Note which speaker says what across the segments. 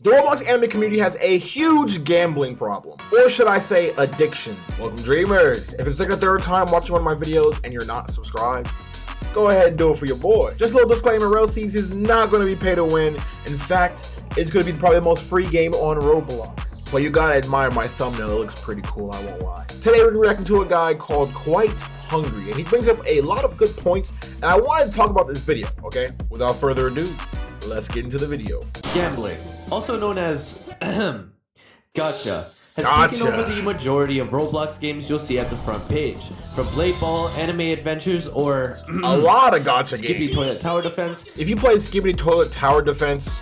Speaker 1: The Roblox anime community has a huge gambling problem, or should I say addiction. Welcome dreamers. If it's like the third time watching one of my videos and you're not subscribed, go ahead and do it for your boy. Just a little disclaimer, RailSeeds is not going to be pay to win. In fact, it's going to be probably the most free game on Roblox. But you gotta admire my thumbnail, it looks pretty cool, I won't lie. Today we're reacting to a guy called Quite Hungry, and he brings up a lot of good points, and I wanted to talk about this video, okay? Without further ado, let's get into the video.
Speaker 2: Gambling, also known as Gacha, has taken over the majority of Roblox games you'll see at the front page. From Blade Ball, Anime Adventures, or
Speaker 1: a lot of gacha
Speaker 2: Skippy
Speaker 1: games.
Speaker 2: Toilet Tower Defense.
Speaker 1: If you play Skippy Toilet Tower Defense,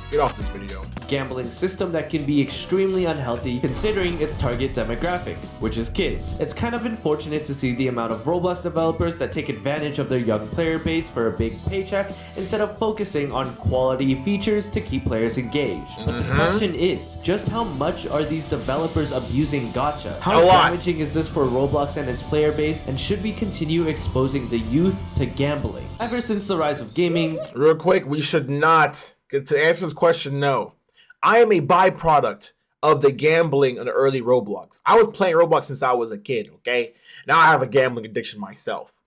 Speaker 1: get off this video.
Speaker 2: Gambling system that can be extremely unhealthy considering its target demographic, which is kids. It's kind of unfortunate to see the amount of Roblox developers that take advantage of their young player base for a big paycheck instead of focusing on quality features to keep players engaged. But the question is, just how much are these developers abusing gacha? How damaging is this for Roblox and its player base, and should we continue exposing the youth to gambling? Ever since the rise of gaming,
Speaker 1: real quick, we should not. To answer this question, no. I am a byproduct of the gambling in the early Roblox. I was playing Roblox since I was a kid, okay? Now I have a gambling addiction myself.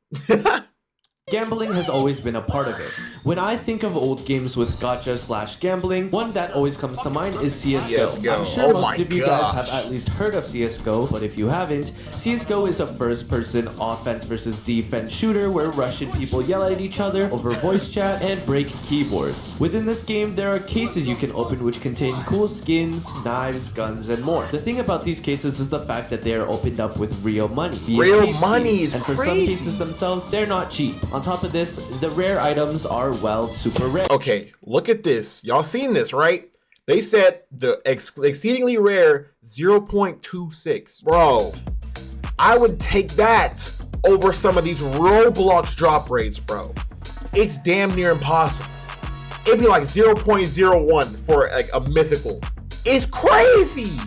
Speaker 2: gambling has always been a part of it. When I think of old games with gacha / gambling, one that always comes to mind is CSGO. I'm sure most of you guys have at least heard of CSGO, but if you haven't, CSGO is a first-person offense versus defense shooter where Russian people yell at each other over voice chat and break keyboards. Within this game, there are cases you can open which contain cool skins, knives, guns, and more. The thing about these cases is the fact that they are opened up with real money.
Speaker 1: Real money is
Speaker 2: and for some cases themselves, they're not cheap. On top of this, the rare items are, well, super rare.
Speaker 1: Okay, look at this. Y'all seen this, right? They said the exceedingly rare 0.26. Bro, I would take that over some of these Roblox drop rates, bro. It's damn near impossible. It'd be like 0.01 for like a mythical. It's crazy.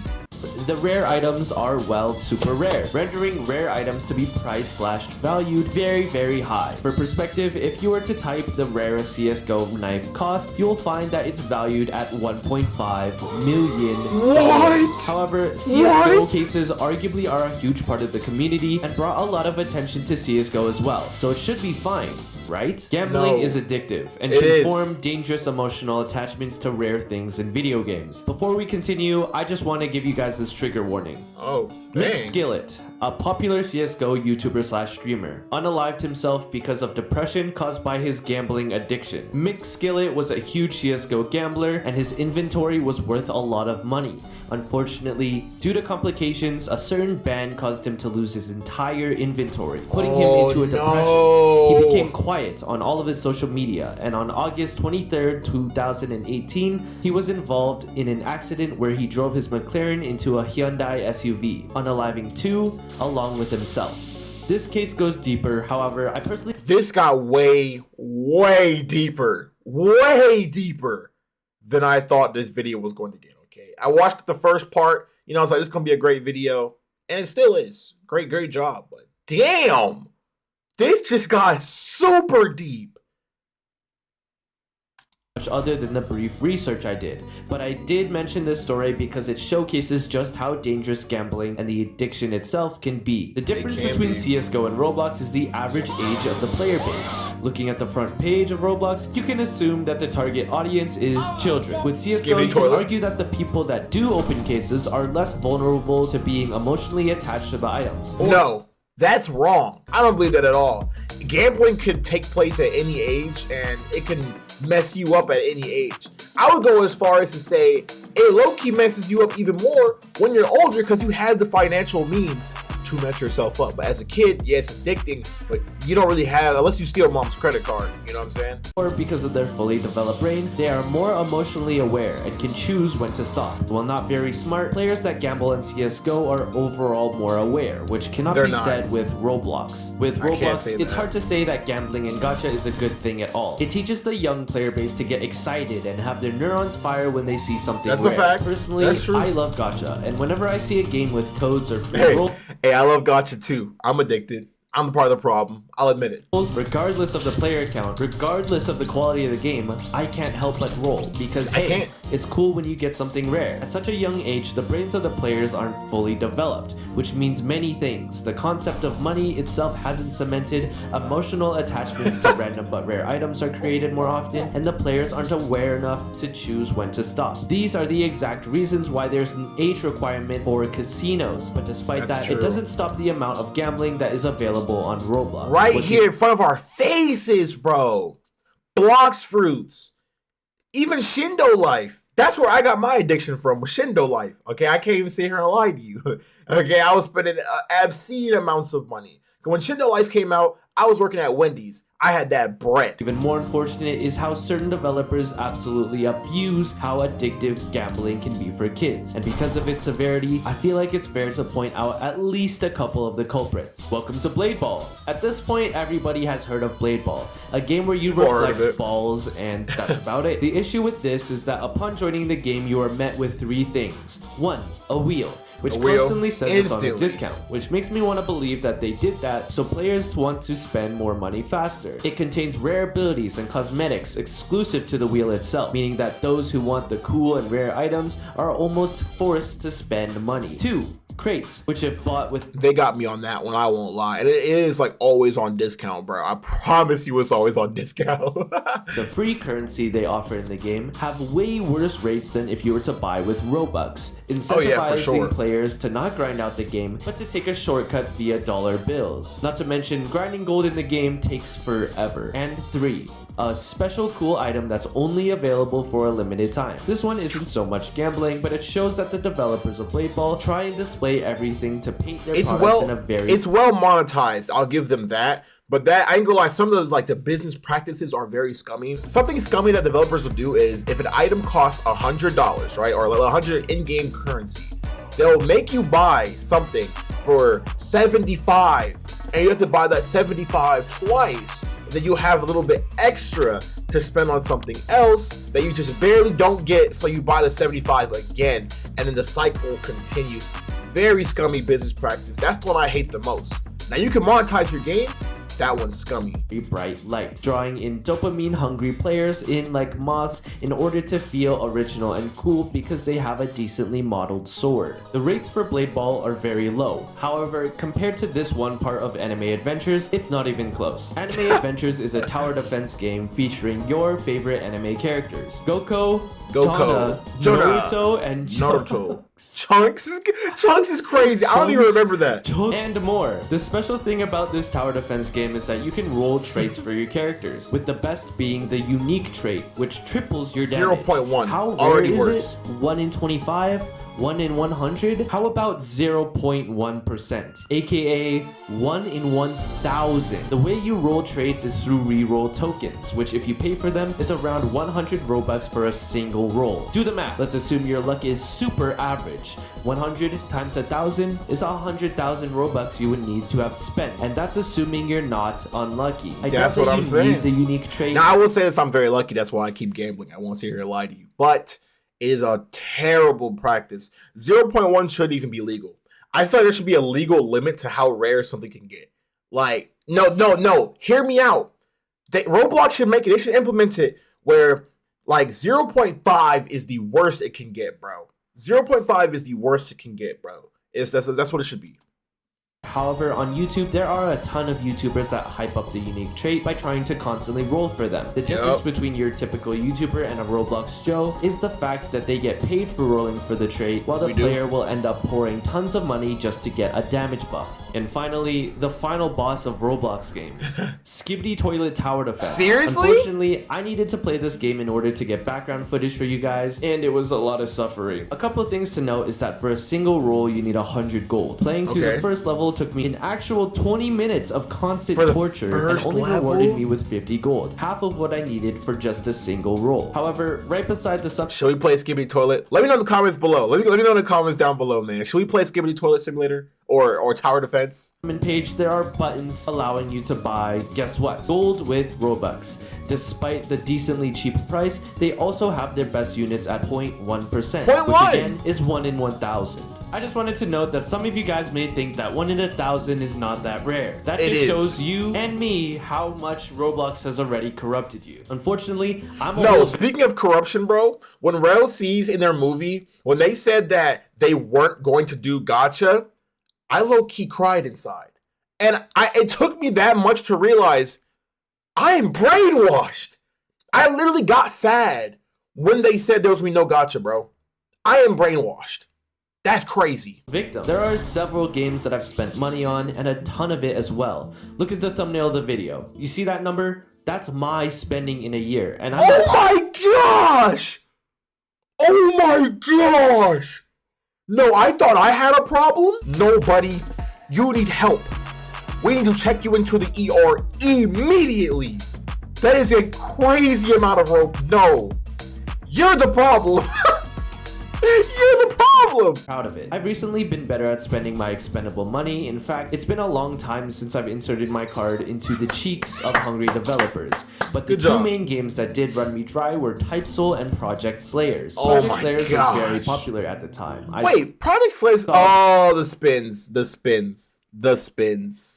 Speaker 2: The rare items are, well, super rare, rendering rare items to be priced / valued very, very high. For perspective, if you were to type the rarest CSGO knife cost, you'll find that it's valued at $1.5 million.
Speaker 1: What?
Speaker 2: However, CSGO cases arguably are a huge part of the community and brought a lot of attention to CSGO as well, so it should be fine. Right? Gambling is addictive and can form dangerous emotional attachments to rare things in video games. Before we continue, I just want to give you guys this trigger warning.
Speaker 1: Oh,
Speaker 2: Nick Skillet, a popular CSGO YouTuber / streamer, unalived himself because of depression caused by his gambling addiction. Mick Skillet was a huge CSGO gambler and his inventory was worth a lot of money. Unfortunately, due to complications, a certain ban caused him to lose his entire inventory, putting him into a depression. He became quiet on all of his social media, and on August 23rd, 2018, he was involved in an accident where he drove his McLaren into a Hyundai SUV, unaliving 2 along with himself. This case goes deeper, however, I personally...
Speaker 1: This got way deeper than I thought this video was going to get, okay? I watched the first part, I was like, this is going to be a great video, and it still is. Great job, but damn! This just got super deep.
Speaker 2: Much other than the brief research I did, but I did mention this story because it showcases just how dangerous gambling and the addiction itself can be. The difference between CSGO and Roblox is the average age of the player base. Looking at the front page of Roblox, you can assume that the target audience is children. With CSGO, you can argue that the people that do open cases are less vulnerable to being emotionally attached to the items.
Speaker 1: No, that's wrong. I don't believe that at all. Gambling could take place at any age, and it can mess you up at any age. I would go as far as to say it low-key messes you up even more when you're older because you have the financial means to mess yourself up. But as a kid, yeah, it's addicting, but you don't really have, unless you steal mom's credit card, you know what I'm saying?
Speaker 2: Or because of their fully developed brain, they are more emotionally aware and can choose when to stop. While not very smart, players that gamble in CSGO are overall more aware, which cannot be said with Roblox. With Roblox, it's hard to say that gambling in gacha is a good thing at all. It teaches the young player base to get excited and have their neurons fire when they see something rare.
Speaker 1: That's a fact.
Speaker 2: Personally, I love gacha, and whenever I see a game with codes or free roll...
Speaker 1: Hey, I love gacha too. I'm addicted. I'm part of the problem. I'll admit it.
Speaker 2: Regardless of the player count, regardless of the quality of the game, I can't help but roll because, hey, It's cool when you get something rare. At such a young age, the brains of the players aren't fully developed, which means many things. The concept of money itself hasn't cemented, emotional attachments to random but rare items are created more often, and the players aren't aware enough to choose when to stop. These are the exact reasons why there's an age requirement for casinos, but despite that, it doesn't stop the amount of gambling that is available on Roblox.
Speaker 1: Right here in front of our faces, bro. Blocks Fruits. Even Shindo Life. That's where I got my addiction from, was Shindo Life. Okay, I can't even sit here and lie to you. Okay, I was spending obscene amounts of money. When Shindo Life came out, I was working at Wendy's. I had that bread.
Speaker 2: Even more unfortunate is how certain developers absolutely abuse how addictive gambling can be for kids. And because of its severity, I feel like it's fair to point out at least a couple of the culprits. Welcome to Blade Ball. At this point, everybody has heard of Blade Ball, a game where you reflect balls, and that's about it. The issue with this is that upon joining the game, you are met with 3 things. 1, a wheel, which constantly says it's on a discount, which makes me want to believe that they did that so players want to spend more money faster. It contains rare abilities and cosmetics exclusive to the wheel itself, meaning that those who want the cool and rare items are almost forced to spend money. 2, crates, which if bought with...
Speaker 1: They got me on that one, I won't lie. And it is like always on discount, bro. I promise you it's always on discount.
Speaker 2: The free currency they offer in the game have way worse rates than if you were to buy with Robux, incentivizing players to not grind out the game, but to take a shortcut via dollar bills. Not to mention, grinding gold in the game takes forever. And 3, a special cool item that's only available for a limited time. This one isn't so much gambling, but it shows that the developers of Blade Ball try and display everything to paint their products in a very...
Speaker 1: It's well monetized, I'll give them that. But that, I ain't gonna lie, some of the business practices are very scummy. Something scummy that developers will do is, if an item costs $100, right, or 100 in-game currency, they'll make you buy something for 75, and you have to buy that 75 twice. Then you have a little bit extra to spend on something else that you just barely don't get, so you buy the 75 again, and then the cycle continues. Very scummy business practice. That's the one I hate the most. Now you can monetize your game. That one's scummy.
Speaker 2: A bright light, drawing in dopamine-hungry players in like moths in order to feel original and cool because they have a decently modeled sword. The rates for Blade Ball are very low. However, compared to this one part of Anime Adventures, it's not even close. Anime Adventures is a tower defense game featuring your favorite anime characters: Goku, Naruto, and
Speaker 1: Naruto. Chunks is crazy. I don't even remember that.
Speaker 2: And more. The special thing about this tower defense game is that you can roll traits for your characters, with the best being the unique trait, which triples your damage.
Speaker 1: 0.1.
Speaker 2: How rare is it? 1 in 25? 1 in 100? How about 0.1%? AKA 1 in 1,000. The way you roll traits is through reroll tokens, which if you pay for them is around 100 Robux for a single roll. Do the math. Let's assume your luck is super average. 100 times 1,000 is 100,000 Robux you would need to have spent, and that's assuming you're not unlucky.
Speaker 1: That's what I'm saying.
Speaker 2: Need the unique trait.
Speaker 1: Now I will say this: I'm very lucky. That's why I keep gambling. I won't sit here and lie to you, but it is a terrible practice. 0.1 should even be legal. I feel like there should be a legal limit to how rare something can get. Like, no. Hear me out. Roblox should make it. They should implement it where like 0.5 is the worst it can get, bro. 0.5 is the worst it can get, bro. That's what it should be.
Speaker 2: However, on YouTube, there are a ton of YouTubers that hype up the unique trait by trying to constantly roll for them. The difference between your typical YouTuber and a Roblox Joe is the fact that they get paid for rolling for the trait, while the player will end up pouring tons of money just to get a damage buff. And finally, the final boss of Roblox games, Skibidi Toilet Tower Defense.
Speaker 1: Seriously?
Speaker 2: Unfortunately, I needed to play this game in order to get background footage for you guys, and it was a lot of suffering. A couple of things to note is that for a single roll, you need 100 gold. Playing through the first level took me an actual 20 minutes of constant torture and only rewarded me with 50 gold, half of what I needed for just a single roll. However, right beside the
Speaker 1: Should we play Skibidi Toilet? Let me know in the comments below. Let me know in the comments down below, man. Should we play Skibidi Toilet Simulator or Tower Defense?
Speaker 2: Page, there are buttons allowing you to buy, guess what? Gold with Robux. Despite the decently cheap price, they also have their best units at 0.1%, which again is 1 in 1,000. I just wanted to note that some of you guys may think that 1 in 1,000 is not that rare. That
Speaker 1: It
Speaker 2: just
Speaker 1: is.
Speaker 2: shows you and me how much Roblox has already corrupted you. Unfortunately, I'm
Speaker 1: No, speaking of corruption, bro, when Rail sees in their movie, when they said that they weren't going to do gacha, I low-key cried inside. And it took me that much to realize I am brainwashed. I literally got sad when they said there was going to be no gacha, bro. I am brainwashed. That's crazy.
Speaker 2: Victim. There are several games that I've spent money on and a ton of it as well. Look at the thumbnail of the video. You see that number? That's my spending in a year. And
Speaker 1: Oh my gosh! Oh my gosh! No, I thought I had a problem. No, buddy, you need help. We need to check you into the ER immediately. That is a crazy amount of rope. No, you're the problem. You're the problem.
Speaker 2: proud of it. I've recently been better at spending my expendable money. In fact, it's been a long time since I've inserted my card into the cheeks of hungry developers. But the two main games that did run me dry were Type Soul and Project Slayers. Project Slayers was very popular at the time.
Speaker 1: Wait, Project Slayers? Oh, the spins.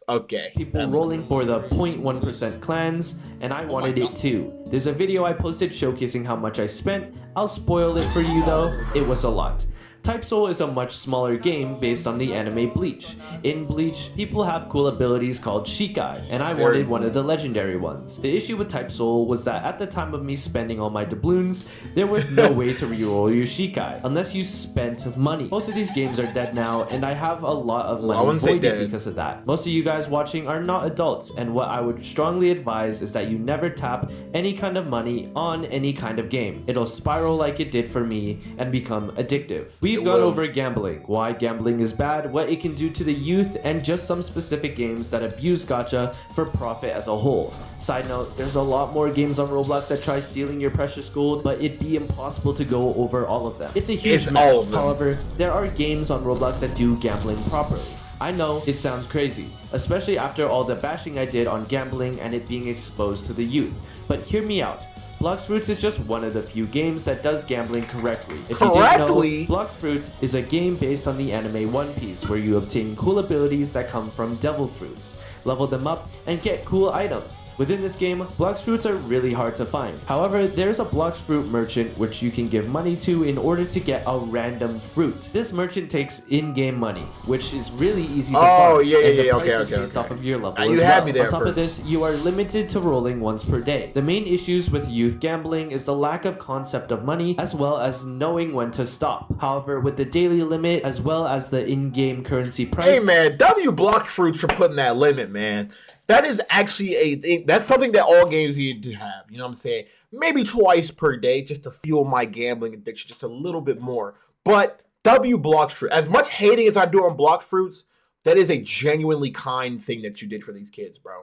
Speaker 1: Okay.
Speaker 2: People rolling for the 0.1% clans, and I wanted it too. There's a video I posted showcasing how much I spent. I'll spoil it for you though. It was a lot. Type Soul is a much smaller game based on the anime Bleach. In Bleach, people have cool abilities called Shikai, and I wanted one of the legendary ones. The issue with Type Soul was that at the time of me spending all my doubloons, there was no way to reroll your Shikai, unless you spent money. Both of these games are dead now, and I have a lot of money voided because of that. Most of you guys watching are not adults, and what I would strongly advise is that you never tap any kind of money on any kind of game. It'll spiral like it did for me and become addictive. We've gone over gambling, why gambling is bad, what it can do to the youth, and just some specific games that abuse gacha for profit as a whole. Side note, there's a lot more games on Roblox that try stealing your precious gold, but it'd be impossible to go over all of them. It's a huge mess. However, there are games on Roblox that do gambling properly. I know it sounds crazy, especially after all the bashing I did on gambling and it being exposed to the youth, but hear me out. Blox Fruits is just one of the few games that does gambling correctly. If you didn't know, Blox Fruits is a game based on the anime One Piece where you obtain cool abilities that come from devil fruits, level them up, and get cool items. Within this game, Blox Fruits are really hard to find. However, there's a Blox Fruit merchant which you can give money to in order to get a random fruit. This merchant takes in-game money, which is really easy to farm. Okay. Based off of your level as well. On top of this, you are limited to rolling once per day. The main issues with youth gambling is the lack of concept of money as well as knowing when to stop. However, with the daily limit as well as the in-game currency price.
Speaker 1: Hey man, W Block Fruits for putting that limit, man. That is actually that's something that all games need to have. You know what I'm saying? Maybe twice per day just to fuel my gambling addiction just a little bit more. But W Block Fruit, as much hating as I do on Block Fruits, that is a genuinely kind thing that you did for these kids, bro.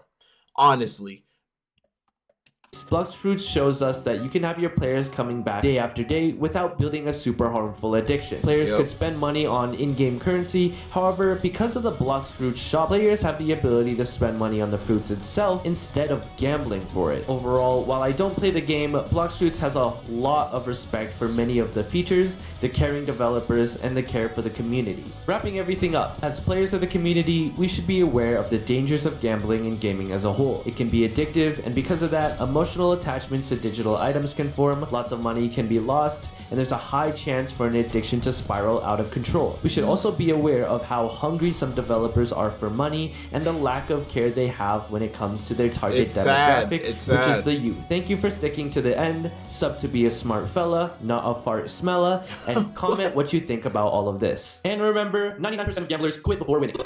Speaker 1: Honestly.
Speaker 2: Blox Fruits shows us that you can have your players coming back day after day without building a super harmful addiction. Players could spend money on in-game currency, however, because of the Blox Fruits shop, players have the ability to spend money on the fruits itself instead of gambling for it. Overall, while I don't play the game, Blox Fruits has a lot of respect for many of the features, the caring developers, and the care for the community. Wrapping everything up, as players of the community, we should be aware of the dangers of gambling and gaming as a whole. It can be addictive, and because of that, emotional attachments to digital items can form, lots of money can be lost, and there's a high chance for an addiction to spiral out of control. We should also be aware of how hungry some developers are for money and the lack of care they have when it comes to their target demographic, which is the youth. Thank you for sticking to the end. Sub to be a smart fella, not a fart smella, and comment what you think about all of this. And remember, 99% of gamblers quit before winning.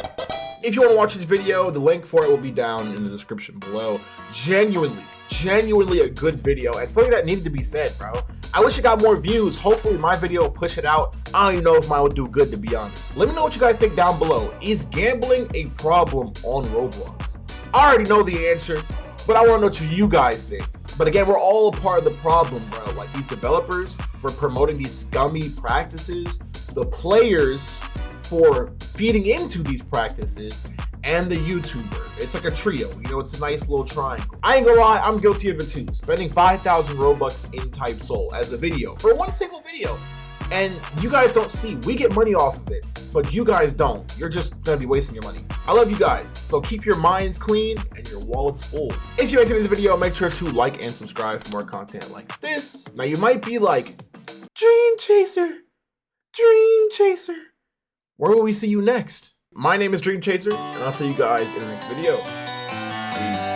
Speaker 1: If you want to watch this video, the link for it will be down in the description below. Genuinely a good video and something that needed to be said, bro. I wish it got more views. Hopefully my video will push it out. I don't even know if mine will do good, to be honest. Let me know what you guys think down below. Is gambling a problem on Roblox? I already know the answer, but I want to know what you guys think. But again, we're all a part of the problem, bro. Like these developers for promoting these scummy practices, the players for feeding into these practices, and the YouTuber. It's like a trio, you know, it's a nice little triangle. I ain't gonna lie, I'm guilty of it too. Spending 5,000 Robux in Type Soul as a video, for one single video. And you guys don't see, we get money off of it, but you guys don't. You're just gonna be wasting your money. I love you guys, so keep your minds clean and your wallets full. If you enjoyed this video, make sure to like and subscribe for more content like this. Now you might be like, Dream Chaser, where will we see you next? My name is Dream Chaser, and I'll see you guys in the next video. Peace.